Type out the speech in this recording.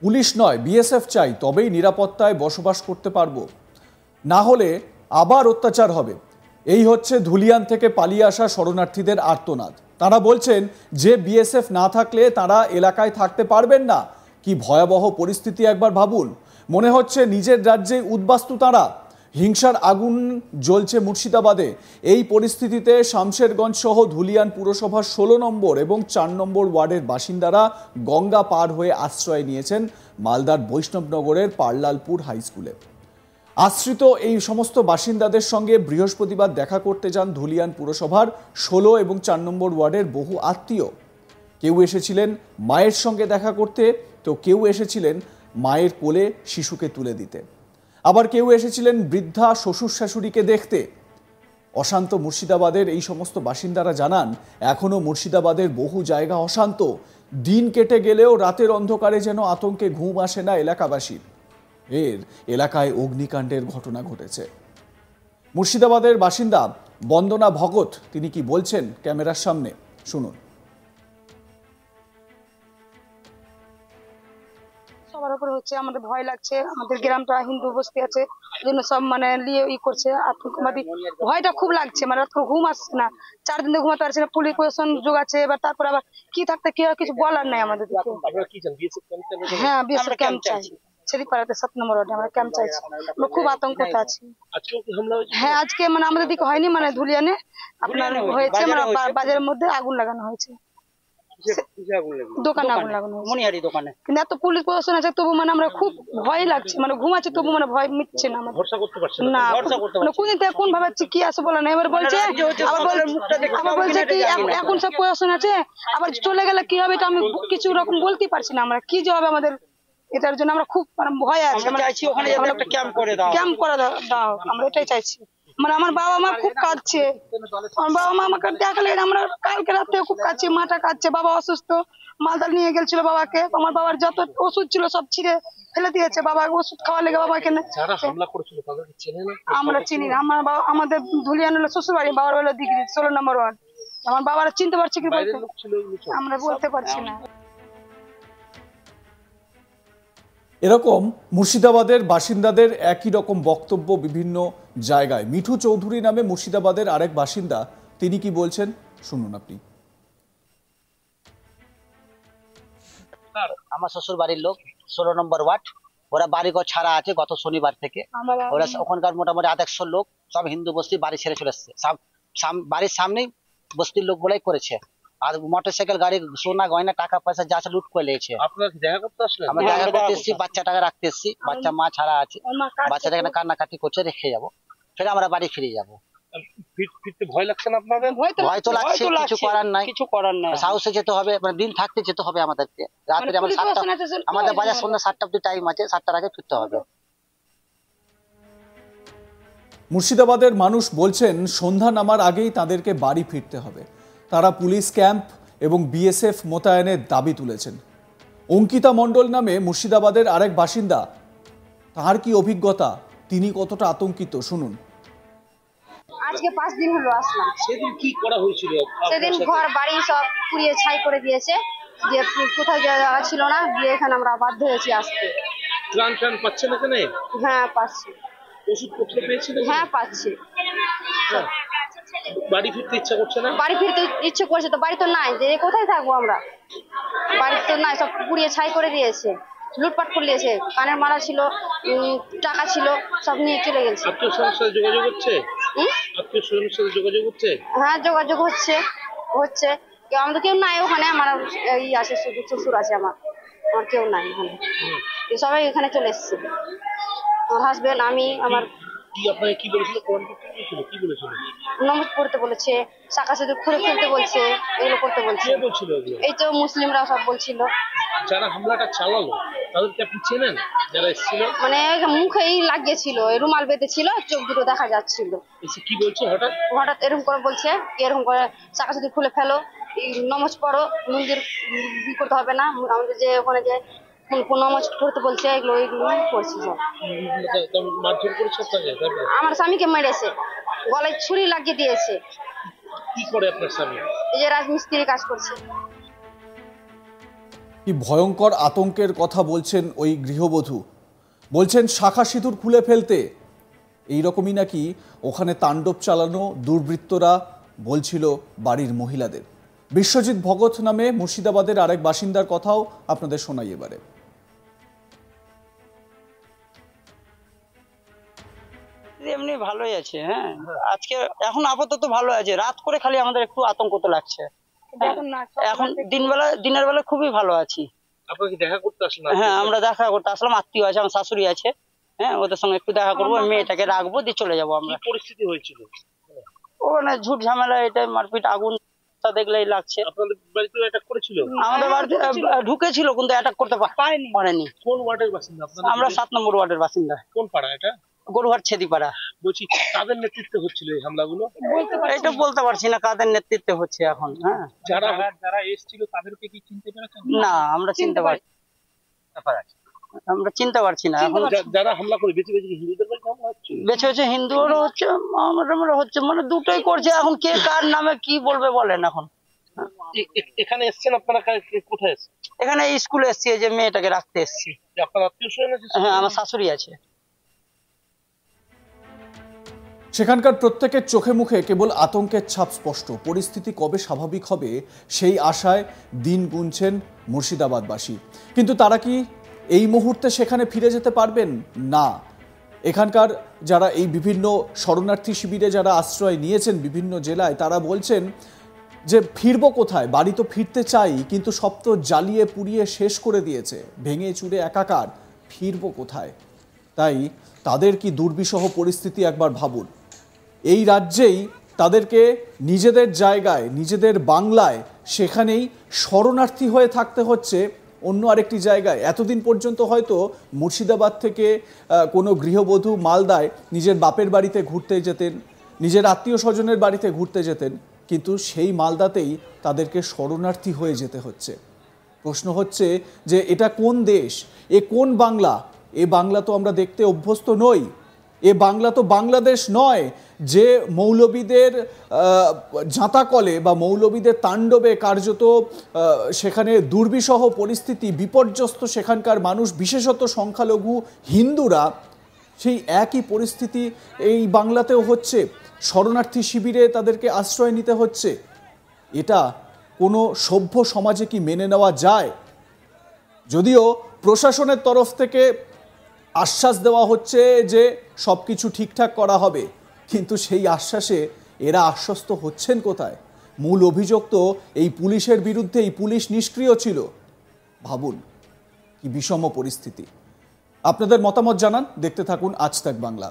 Police নয় BSF চাই, তবেই নিরাপত্তায় বসবাস করতে পারবো, না হলে আবার অত্যাচার হবে। এই হচ্ছে ধুলিয়ান থেকে পালিয়ে আসা শরণার্থীদের আর্তনাদ। তারা বলছেন যে বিএসএফ না থাকলে তারা এলাকায় থাকতে পারবেন না। কি ভয়াবহ পরিস্থিতি একবার ভাবুন। মনে হচ্ছে নিজের রাজ্যে উদ্বাস্তু তারা। হিংসার আগুন জ্বলছে মুর্শিদাবাদে। এই পরিস্থিতিতে শামশেরগঞ্জ সহ ধুলিয়ান পুরসভার 16 নম্বর এবং 4 নম্বর ওয়ার্ডের বাসিন্দারা গঙ্গা পার হয়ে আশ্রয় নিয়েছেন মালদার বৈষ্ণবনগরের পার্লালপুর হাই স্কুলে। আশ্রিত এই সমস্ত বাসিন্দাদের সঙ্গে বৃহস্পতিবার দেখা করতে যান ধুলিয়ান পুরসভার 16 এবং 4 নম্বর ওয়ার্ডের বহু আত্মীয়। কেউ এসেছিলেন মায়ের সঙ্গে দেখা করতে, তো কেউ এসেছিলেন মায়ের কোলে শিশুকে তুলে দিতে, আবার কেউ এসেছিলেন বৃদ্ধা শ্বশুর শাশুড়িকে দেখতে। অশান্ত মুর্শিদাবাদের এই সমস্ত বাসিন্দারা জানান, এখনো মুর্শিদাবাদের বহু জায়গা অশান্ত। দিন কেটে গেলেও রাতের অন্ধকারে যেন আতঙ্কে ঘুম আসে না এলাকাবাসীর। এলাকায় অগ্নিকাণ্ডের ঘটনা ঘটেছে। মুর্শিদাবাদের বাসিন্দা বন্দনা ভগত তিনি কি বলছেন ক্যামেরার সামনে, শুনুন। সবার উপরে হচ্ছে, আমাদের ভয় লাগছে। আমাদের গ্রামটা হিন্দু বস্তি আছে, জন্য সব মানে নিয়ে করছে আতঙ্কবাদী। ভয়টা খুব লাগছে, মানে রাত ঘুম আসছে না, 4 দিন ঘুমাতে পারছে না। পুলিশ প্রশাসন যোগাচ্ছে, এবার তারপর আবার কি থাকতে কি কিছু বলার নাই আমাদের। হ্যাঁ, বিএসএফ ক্যাম্প চাই। ছেড়িপাড়াতে 7 নম্বর ওয়ার্ডে আমরা ক্যাম্প চাইছি। আমরা খুব আতঙ্কতে আছি। হ্যাঁ, আজকে মানে আমাদের দিকে হয়নি, মানে ধুলিয়ানে আপনার হয়েছে, মানে বাজারের মধ্যে আগুন লাগানো হয়েছে, দোকানে আগুন লাগানো মনিহারি দোকানে। কিন্তু এত পুলিশ প্রশাসন আছে, তবু মানে আমরা খুব ভয় লাগছে, মানে ঘুমাচ্ছে তবু মানে ভয় মিটছে না। ভরসা করতে পারছি না, মানে কোন দিন থেকে কোন ভাবে কি আছে বলে না। এবার বলছে আবার বলছে কি এখন সব প্রশাসন আছে, আবার চলে গেলে কি হবে এটা আমি কিছু রকম বলতে পারছি না। আমরা কি যে হবে আমাদের, এটার জন্য আমরা খুব মানে ভয় আছে। আমরা চাইছি ওখানে যাতে একটা ক্যাম্প করে দাও, আমরা এটাই চাইছি। মানে আমার বাবা মা খুব কাঁদছে, আমার বাবা মা আমাকে দেখালে আমরা কালকে রাতে খুব কাঁদছি, মাটা কাঁদছে। বাবা অসুস্থ, মালদা নিয়ে গেছিল বাবাকে, আমার বাবার যত ওষুধ ছিল সব ছিঁড়ে ফেলে দিয়েছে। বাবাকে ওষুধ খাওয়া লেগে বাবাকে আমরা চিনি না। আমার বাবা, আমাদের ধুলিয়ান হলো শ্বশুর বাড়ি, বাবার হলো দিঘি 16 নম্বর ওয়ার্ড। আমার বাবারা চিনতে পারছে কি আমরা বলতে পারছি না। এরকম মুর্শিদাবাদের বাসিন্দাদের একই রকম বক্তব্য বিভিন্ন জায়গায়। মিঠু চৌধুরী নামে মুর্শিদাবাদের আরেক বাসিন্দা, তিনি কি বলছেন শুনুন আপনি। আমার শ্বশুর বাড়ির লোক 16 নম্বর ওয়ার্ড, ওরা বাড়িঘর ছাড়া আছে গত শনিবার থেকে। ওরা ওখানকার মোটামুটি 100 লোক, সব হিন্দু বস্তি বাড়ি ছেড়ে চলে এসছে। বাড়ির সামনেই বস্তির লোক বলেই করেছে, আর মোটরসাইকেল গাড়ি সোনা গয়না টাকা পয়সা যা আছে লুট করে নিয়েছে। আমরা দেখা করতে এসেছি, বাচ্চাটাকে রাখতে এসেছি, বাচ্চা মা ছাড়া আছে, বাচ্চাটা এখানে কান্নাকাটি করছে, রেখে যাবো, ফের আমরা বাড়ি ফিরে যাবো। ভয় লাগছে না আপনাদের? ভয় তো লাগছে, কিছু করার নাই, সাহসে যেতে হবে, মানে দিন থাকতে যেতে হবে আমাদেরকে। রাত্রে আমাদের বাজার সন্ধ্যা 7টা অব্দি টাইম আছে, 7টার আগে ফিরতে হবে। মুর্শিদাবাদের মানুষ বলছেন সন্ধ্যা নামার আগেই তাদেরকে বাড়ি ফিরতে হবে। তারা পুলিশ ক্যাম্প এবং বিএসএফ মোতায়েনের দাবি তুলেছেন। অঙ্কিতা মণ্ডল নামে মুর্শিদাবাদের আরেক বাসিন্দা, তার কি অভিজ্ঞতা, তিনি কতটা আতঙ্কিত শুনুন। আজকে 5 দিন হলো আসলাম। সেদিন কি করা হয়েছিল? সেদিন ঘর বাড়ি সব পুড়িয়ে ছাই করে দিয়েছে, যে কোথাও জায়গা ছিল না, দিয়ে এখানে আমরা বাধ্য হয়েছি আসতে। ত্রাণ পাচ্ছেন এখানে? হ্যাঁ পাচ্ছি। ওষুধপত্র পেয়েছিল? হ্যাঁ পাচ্ছি। বাড়ি ফিরতে ইচ্ছা করছে না? বাড়ি ফিরতে ইচ্ছে করছে, তো বাড়ি তো নাই, যে কোথায় থাকবো আমরা, বাড়ি তো নাই, সব পুড়িয়ে ছাই করে দিয়েছে, লুটপাট করে দিয়েছে। কানের মালা ছিল, টাকা ছিল, সব নিয়ে চলে গেছে। আত্মীয় স্বজনের সাথে যোগাযোগ হচ্ছে? আত্মীয় স্বজনের সাথে যোগাযোগ হচ্ছে? হ্যাঁ যোগাযোগ হচ্ছে। আমাদের কেউ নাই ওখানে, আমার এই আছে শুধু শ্বশুর আছে, আমার কেউ নাই ওখানে। সবাই এখানে চলে এসছে, আমার হাজবেন্ড, আমি, আমার। কি বলেছিল? কি বলেছিল? নমাজ পড়তে বলেছে, শাখা সিঁদুর খুলে ফেলতে বলছে, এগুলো করতে বলছে। কে বলছিল এগুলো? এই তো মুসলিমরা সব বলছিল। যারা হামলাটা চালালো তাদেরকে আপনি চেনেন? যারা এসেছিল মানে মুখেই লাগিয়েছিল, রুমাল বেঁধেছিল, চোখ দুটো দেখা যাচ্ছিল। কি বলছে হঠাৎ এরকম করে বলছে, এরকম করে শাখা সিঁদুর খুলে ফেলো, নমাজ পড়ো, মন্দির করতে হবে না, আমাদের যে ওখানে যে নামাজ পড়তে বলছে, এগুলো করছি সব। আমার স্বামীকে মেরেছে, গলায় ছুরি লাগিয়ে দিয়েছে। কি করে আপনার স্বামী? এই যে রাজমিস্ত্রি কাজ করছে। কি ভয়ঙ্কর আতঙ্কের কথা বলছেন ওই গৃহবধূ। বলছেন শাখা সিঁদুর খুলে ফেলতে। এইরকমই নাকি ওখানে তাণ্ডব চালানো দুর্বৃত্তরা বলছিল বাড়ির মহিলাদের। বিশ্বজিৎ ভগত নামে মুর্শিদাবাদের আরেক বাসিন্দার কথাও আপনাদের শোনাই এবারে। এমনি ভালোই আছে। হ্যাঁ, আজকে এখন আপাতত ভালো আছে। রাত করে খালি আমাদের একটু আতঙ্ক তো লাগছে। এখন দিনের বেলা খুবই ভালো আছি। আপনারা কি দেখা করতে আসলেন? হ্যাঁ, আমরা দেখা করতে আসলাম। আত্মীয় আছে, আমার শাশুড়ি আছে। হ্যাঁ, ওদের সঙ্গে একটু দেখা করবো, মেয়েটাকে রাখবো, দিয়ে চলে যাবো আমরা। কি পরিস্থিতি হয়েছিল ওখানে? ঝুট ঝামেলা, এটাই মারপিট, আগুন দেখলেই লাগছে। আপনাদের বাড়িতে অ্যাটাক করেছিল? আমাদের বাড়িতে ঢুকেছিল, কিন্তু অ্যাটাক করতে পারেনি। কোন ওয়ার্ডের বাসিন্দা আপনারা? আমরা 7 নম্বর ওয়ার্ডের বাসিন্দা। কোন পাড়া এটা? গরুহাট ছেদিপাড়া। বলছি কাদের নেতৃত্বে হচ্ছিল এই হামলাগুলো? এটা বলতে পারছি না কাদের নেতৃত্বে হচ্ছে এখন। হ্যাঁ, যারা এসেছিল তাদেরকে কি চিনতে পেরেছেন? না, আমরা চিনতে পারছি না এখন। যারা হামলা করে বেঁচে বেঁচে হিন্দুদের বাড়িতে হামলা হচ্ছে? বেছে বেছে হিন্দুরও হচ্ছে, আমাদের হচ্ছে, মানে দুটোই করছে। এখন কে কার নামে কি বলবে বলেন এখন। এখানে এসছেন আপনারা? কোথায় এসছেন? এখানে স্কুলে এসছি, এই যে মেয়েটাকে রাখতে এসছি। আপনার আত্মীয় স্বজন আছে? হ্যাঁ, আমার শাশুড়ি আছে। সেখানকার প্রত্যেকের চোখে মুখে কেবল আতঙ্কের ছাপ স্পষ্ট। পরিস্থিতি কবে স্বাভাবিক হবে সেই আশায় দিন গুনছেন মুর্শিদাবাদবাসী। কিন্তু তারা কি এই মুহূর্তে সেখানে ফিরে যেতে পারবেন? না। এখানকার যারা এই বিভিন্ন শরণার্থী শিবিরে যারা আশ্রয় নিয়েছেন বিভিন্ন জেলায়, তারা বলছেন যে ফিরবো কোথায়? বাড়ি তো ফিরতে চাই, কিন্তু সব তো জ্বালিয়ে পুড়িয়ে শেষ করে দিয়েছে, ভেঙে চুরে একাকার। ফিরবো কোথায়? তাই তাদের কি দুর্বিষহ পরিস্থিতি একবার ভাবুন। এই রাজ্যেই তাদেরকে নিজেদের জায়গায়, নিজেদের বাংলায়, সেখানেই শরণার্থী হয়ে থাকতে হচ্ছে অন্য আরেকটি জায়গায়। এতদিন পর্যন্ত হয়তো মুর্শিদাবাদ থেকে কোনো গৃহবধূ মালদায় নিজের বাপের বাড়িতে ঘুরতে যেতেন, নিজের আত্মীয় স্বজনের বাড়িতে ঘুরতে যেতেন, কিন্তু সেই মালদাতেই তাদেরকে শরণার্থী হয়ে যেতে হচ্ছে। প্রশ্ন হচ্ছে যে এটা কোন দেশ? এ কোন বাংলা? এ বাংলা তো আমরা দেখতে অভ্যস্ত নই। এ বাংলা তো বাংলাদেশ নয়, যে মৌলবীদের জাঁতাকলে বা মৌলবীদের তাণ্ডবে কার্যত সেখানে দুর্বিষহ পরিস্থিতি, বিপর্যস্ত সেখানকার মানুষ, বিশেষত সংখ্যালঘু হিন্দুরা। সেই একই পরিস্থিতি এই বাংলাতেও হচ্ছে। শরণার্থী শিবিরে তাদেরকে আশ্রয় নিতে হচ্ছে। এটা কোনো সভ্য সমাজে কি মেনে নেওয়া যায়? যদিও প্রশাসনের তরফ থেকে আশ্বাস দেওয়া হচ্ছে যে সব কিছু ঠিকঠাক করা হবে, কিন্তু সেই আশ্বাসে এরা আশ্বস্ত হচ্ছেন কোথায়? মূল অভিযোগ তো এই পুলিশের বিরুদ্ধে। এই পুলিশ নিষ্ক্রিয় ছিল। ভাবুন কি বিষম পরিস্থিতি। আপনাদের মতামত জানান, দেখতে থাকুন আজ তাক বাংলা।